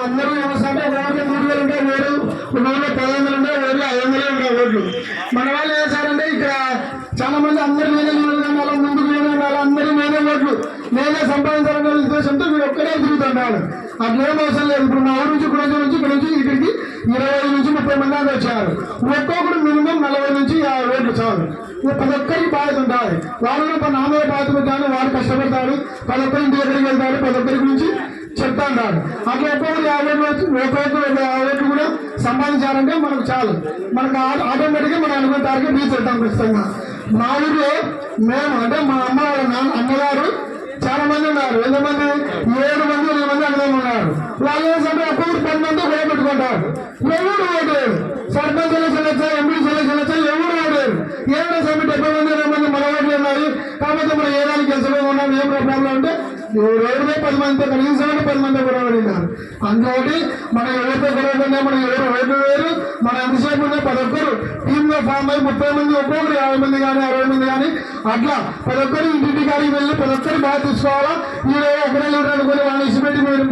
అందరూ ఏమొస్తారంటే ఓట్లు 3,000 ఉంటే ఓట్లు 10,000 ఉంటే ఓట్లు 500 ఉంటాయి ఓట్లు. మన వాళ్ళు ఏం చేశారంటే ఇక్కడ చాలా మంది అందరూ నేనే నిలబడాలి, ముందుకు నేనే ఉండాలి, అందరూ నేనే ఓట్లు నేనే సంపాదించాలనే ఉద్దేశంతో వీడు ఒక్కడే తిరుగుతుంటాడు. అట్లేం అవసరం లేదు. ఇప్పుడు మా ఊరు నుంచి ఇక్కడ నుంచి ఇక్కడికి 25 నుంచి 30 మంది దాకా వచ్చారు. ఒక్కొక్కరు మినిమం 40 నుంచి 50 ఓట్లు చాలు. ప్రతి ఒక్కరికి బాధ్యత ఉంటుంది. వాళ్ళు నా మీద బాధ్యత పెట్టాను, వాడు కష్టపడతాడు, ప్రతి ఒక్కరి ఇంటి దగ్గరికి వెళ్తాడు, ప్రతి ఒక్కరి గురించి చెప్తా ఉంటాడు. అట్లా ఒక్కొక్కరు 50 ఓట్లు కూడా సంపాదించాలంటే మనకు చాలు. మనకు ఆటోమేటిక్గా మనం అనుకున్న టార్గెట్ రీచ్ అవుతాం ఖచ్చితంగా. మా ఊరిలో మేము అంటే మా అమ్మగారు చాలా మంది ఉన్నారు. ఎంతమంది 7 మంది 8 మంది అన్నదమ్ములు ఉన్నారు. వాళ్ళు ఏంటంటే ఒక్కొక్కరు 10 మంది కూడా పెట్టుకుంటారు. ఎవరు ఓటేరు, సర్పంచ్ సెలక్షన్ వచ్చాయి, ఎంపీ సెలక్షన్ వచ్చాయి, ఎవరు ఓటేరు. ఏమైనా సరే 70 మంది 20 మంది మన ఓట్లు ఉన్నాయి. కాకపోతే మనం ఏడాది గెలుచులో ఉన్నాం. ఏం ప్రాబ్లం అంటే ఎవరిలో 10 మందితో కనీసం 10 మంది కూడా పడినారు. అందుకని మనం ఎవరితో గొడవకుండా మనం ఎవరు ఓట్లు వేరు. మనం ఎంతసేపు ఉన్నా ప్రతి ఒక్కరు టీమ్గా ఫామ్ అయ్యి 30 మంది ఒక్కొక్కరు 50 మంది కానీ 60 మంది కానీ అట్లా ప్రతి ఒక్కరు ఇంటింటి కాడికి వెళ్ళి ప్రతి ఒక్కరు బాగా తీసుకోవాలా. మీరు ఎక్కడ అనుకుని వాళ్ళని ఇచ్చిపెట్టి మీరు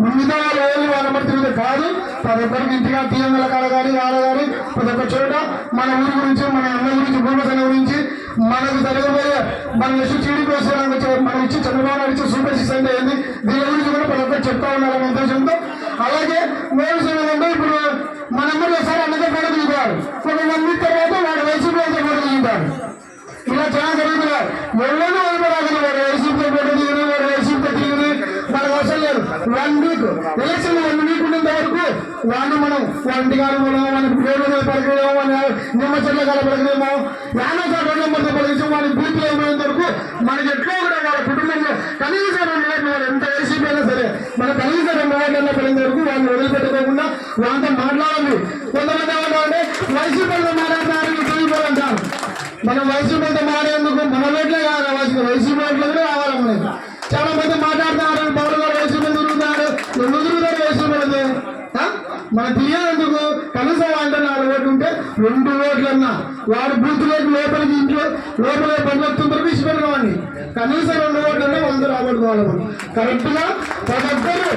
మిగతా వాళ్ళు వాళ్ళ తిరిగితే కాదు. ప్రతి ఒక్కరికి ఇంటిగా తీయంగల కాడ కానీ వాళ్ళ కానీ ప్రతి ఒక్క చోట మన ఊరి గురించి, మన అన్న గురించి, భూమసన గురించి, మనకు జరగబోయే మన ఇష్యూ చీడి కోసం మనం ఇచ్చి చంద్రబాబు నాయుడు ఇచ్చే సూపర్ సిక్స్ అంటే ఏంది, దీని గురించి కూడా ప్రతి ఒక్కరు చెప్తా ఉండాలనే ఉద్దేశంతో. అలాగే మేము ఏంటంటే ఇప్పుడు మనందరూ ఒకసారి అన్నదే కూడా దిగుతారు. ఒక 1 వీక్ తర్వాత వాడు వైసీపీ అయితే కూడా దిగుతారు. ఇలా చాలా జరుగుతున్నారు. ఎవరైనా వదిలిపోరాగలి, వాడు వైసీపీతో పోటీ దిగుని, వాడు వైసీపీతో తిరిగి మనకు అవసరం లేదు. 1 వీక్ ఎలక్షన్ 1 వీక్ ఉన్నంత వరకు వాడిని మనం ఇంటి కాదు మనకి రోడ్ల మీద పలకడేమో, మన నిమ్మ చెట్ల కాడ పలకడేమో, యానో సార్ 2 నెంబర్తో పలికించి వాడిని బూత్లో ఏమైనంత వరకు మనకి ఎట్లా కూడా వాళ్ళ కుటుంబంలో కనీసం 2 ఓట్లు, వాడు ఎంత వైసీపీ అయినా సరే మన కనీసం 2 ఓట్లన్నా పడిన వరకు వాళ్ళని వదిలిపెట్టుకోకుండా వాళ్ళతో మాట్లాడాలి. కొంతమంది ఏమంటారంటే వైసీపీతో మాట్లాడతారు, తెలియపోదంటారు. మనం వైసీపీతో మాట్లాడేందుకు మన ఓట్లే కావాలి, వైసీపీ ఓట్లు కూడా కావాలి. మనకి చాలా మంది మాట్లాడుతున్నారు, పవన్ గారు వైసీపీ తిరుగుతున్నారు, ఎందుకు తిరుగుతారు వైసీపీ? మన తీయేందుకు కనీసం అంటే 4 ఓట్లు ఉంటే 2 ఓట్లన్నా వాడు బూత్లోకి లోపలికి ఇంట్లో లోపల పనివస్తుంటారు ఇచ్చిపెట్టుకోవాలి. కనీసం 2 ఓట్లన్నా అందరూ రాబట్టుకోవాలి. కరెక్ట్గా ప్రతి ఒక్కరు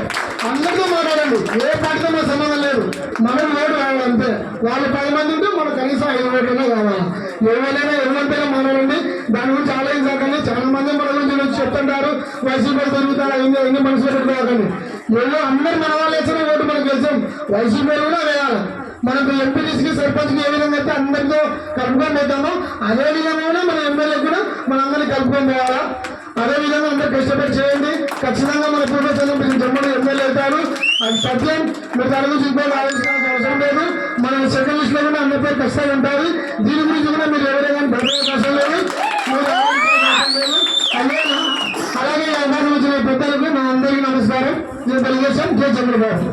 అందరితో మాట్లాడండి. ఏ పార్టీతో మన సంబంధం లేదు. మనం ఓటు కావాలి అంతే. వాళ్ళు 10 మంది ఉంటే మనకు కనీసం 5 ఓట్లనే కావాలి. ఎవరైనా ఎవరంతైనా మాట్లాడండి. దాని గురించి ఆలోచించకండి. చాలా మంది మన గురించి చెప్తుంటారు, వైసీపీ తిరుగుతారు, ఎన్ని మనసులో పెట్టుకోకండి. ఎవరో అందరు మన వాళ్ళు వేసిన ఓటు మనకు గెలిచాం. వైసీపీ కూడా వేయాలి. మనకు ఎంపీటీసీకి సర్పంచ్కి ఏ విధంగా అయితే అందరితో కలుపుకొని పోతామో అదే విధంగా మన ఎమ్మెల్యే కూడా మన అందరినీ కలుపుకొని పోవాలా. అదేవిధంగా అందరూ కష్టపడి చేయండి. ఖచ్చితంగా మన పూర్వజన్మ మీరు జమ్మని ఎమ్మెల్యే అవుతారు. అది సత్యం. మీరు దాని గురించి ఇంకోటి ఆలోచించాల్సిన అవసరం లేదు. మన సెకండ్ లిస్ట్ లో కూడా అందరి పేరు కష్టాలు ఉంటాయి. దీని గురించి కూడా మీరు ఎవరైనా భయపడే అవసరం లేదు. అలాగే ఈ అవకాశం వచ్చిన పెద్దలకు నా అందరికీ నమస్కారం. నేను తెలుగుదేశం జై చంద్రబాబు.